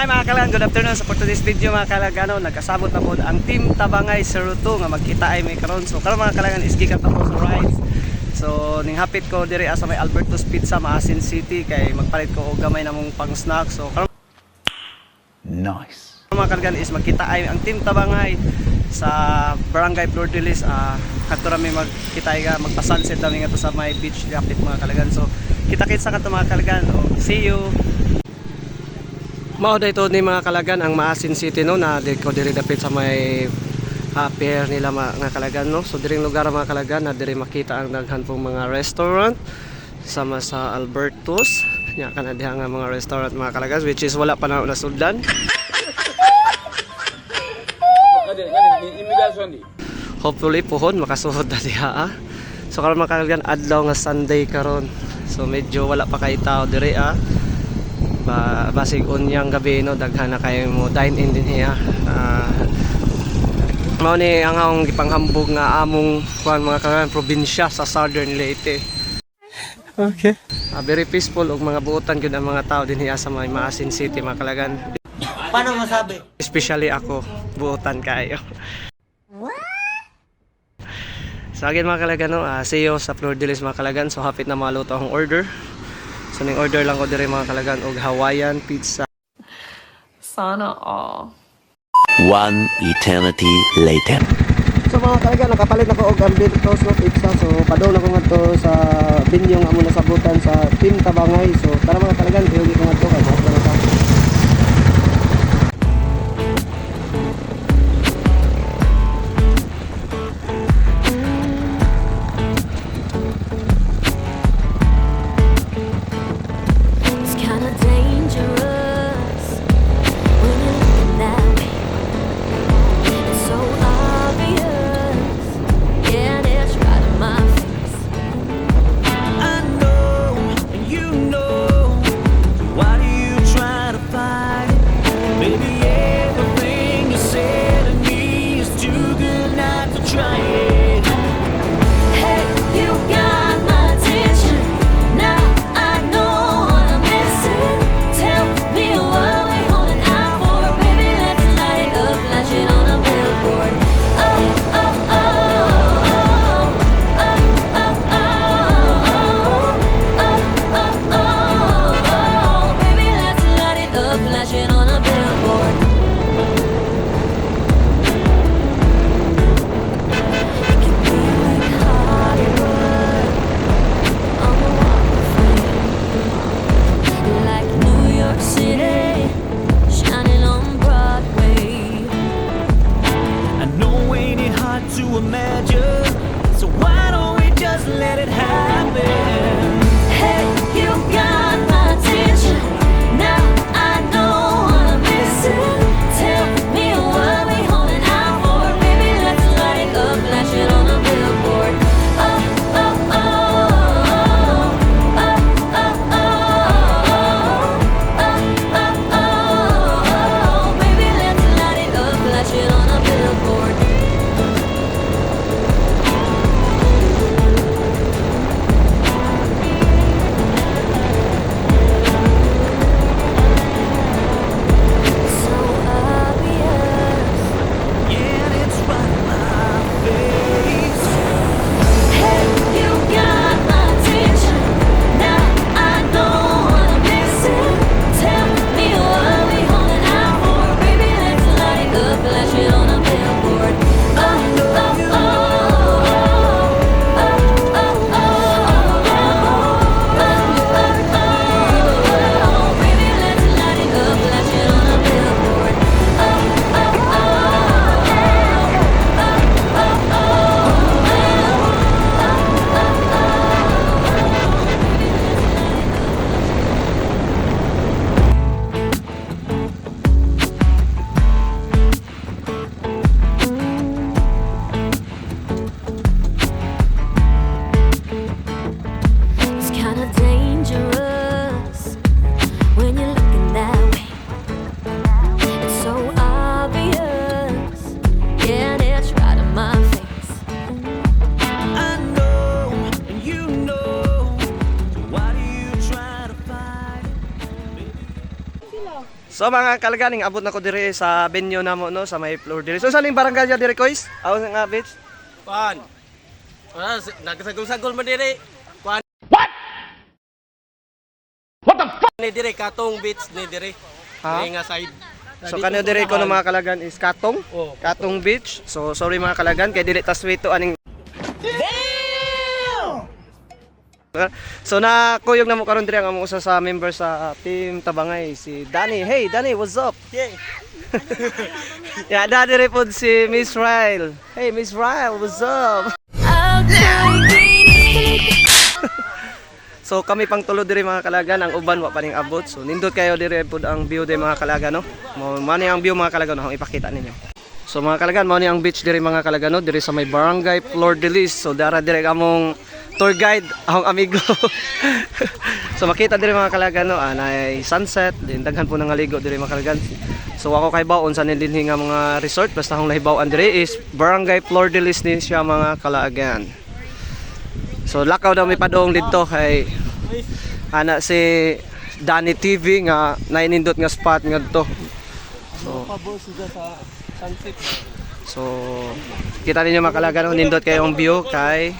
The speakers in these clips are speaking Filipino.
Hi mga kalag, good afternoon. So for today's video mga kalag, nagkasabot na po ang Team Tabangay 02 nga magkita ay may karon. So karon mga kalagan is gikan pa po sa rides. So ning hapit ko diri sa may Alberto's Pizza, Maasin City kay magpalit ko og gamay namong pang snack. So karon nice. mga kalagan is magkita ay ang Team Tabangay sa Barangay Flor de Lis. Kadto ra may magkita ay magpa-sunset kami nga to sa may beach hapit mga kalagan. So kita-kits sa kanto mga kalagan. See you. Mao dito ni mga kalagan ang Maasin City no, na ko diri dapit sa may pier nila mga kalagan no. So diring lugar mga kalagan na diri makita ang daghan pong mga restaurant sama sa Alberto's. Nya kana diha nga mga restaurant mga kalagan which is wala pa na nasundan. Hopefully pohon makasuhod na diha. So karon mga kalagan adlaw nga Sunday karon. So medyo wala pa kay tao diri basig unyang gabi no, daghan na kayo mo dine in din hiya. Mao ni ang akong gipanghambog nga among kuan mga kalagan probinsya sa Southern Leyte. Okay. Very peaceful ug mga buotan gyud ang mga tao din hiya sa may Maasin City mga kalagan. Paano masabi? Especially ako, buotan kayo. So again mga kalagan no, see you sa Flor de Lis mga kalagan. So hapit na maluto ang order. So ning order lang ko diri mga kalagan og Hawaiian pizza. Sana all. One eternity later. So mga kalagan nakapalit ako og Alberto's no pizza. So padong na ko ngadto sa binyong amo nasabutan sa Team Tabangay. So tara mga kalagan tiyogi ko ngadto kay mo na ta. So mga kalaganing abot na ko dire sa venue namo no sa may floor dire. So sa ning barangay ya dire kois? Aw nga beach. Kuan. Nagsagol-sagol man dire. Kuan. What the fuck? Ni dire Katong Beach ni dire. Ha? Nga side. So kanyo dire ko no mga kalagan is Katong. Oh. Katong Beach. So sorry mga kalagan kay dili ta swito aning. So na kuyog na mo karon dire ang among usa sa member sa team Tabangay si Danny. Hey Danny, what's up? Yeah. Yeah, da dire pod si Miss Ryle. Hey Miss Ryle, what's up? So kami pang tulo dire mga kalagan, ang uban wa pa ning abot. So nindot kayo dire pod ang view dire mga kalagan no. Mo ni ang view mga kalagan no, ang ipakita ninyo. So mga kalagan, mo ni ang beach dire mga kalagan no, dire sa may Barangay Flor de Lis. So dara dire among tour guide, akong amigo. So makita dire mga kalagan no, anay sunset, din daghan po nang aligo dire mga kalagan. So ako kay baon sa nindinhi nga mga resort basta akong nahibaw-an dire is Barangay Flor de Lis ni siya mga kalagan. So lakaw daw may padong dito kay ana si Danny TV nga nainindot nga spot nga to. So kita ninyo mga kalagan nindot kayong view kay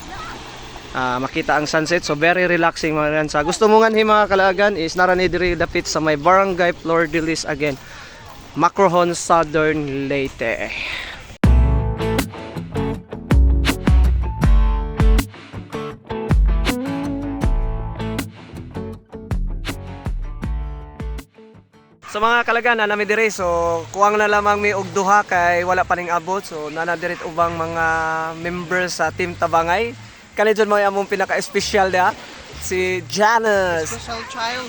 makita ang sunset. So very relaxing mga sa gusto mo nga ni mga kalagan is narani diri dapit sa may Barangay Flor de Lis again, Macrohon, Southern Leyte. So mga kalagan na nami dire, so kuwang na lamang mi og duha kay wala pa ning abot. So nanadirit ubang mga members sa Team Tabangay. Kani dyan mo yung among pinaka-espesyal dia, si Janice. Special child.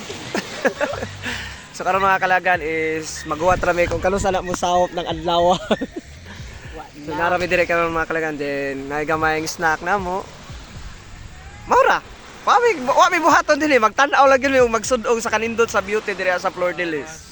So karon mga kalagan is maghuwat rami kung kano sana mo sahop ng adlaw. So narami dire karon mga kalagan din, may gamayng snack na mo. Maura, wami buhaton din magtan-aw lang gyud magsudong sa kanindot sa beauty dire sa Flor de Lis.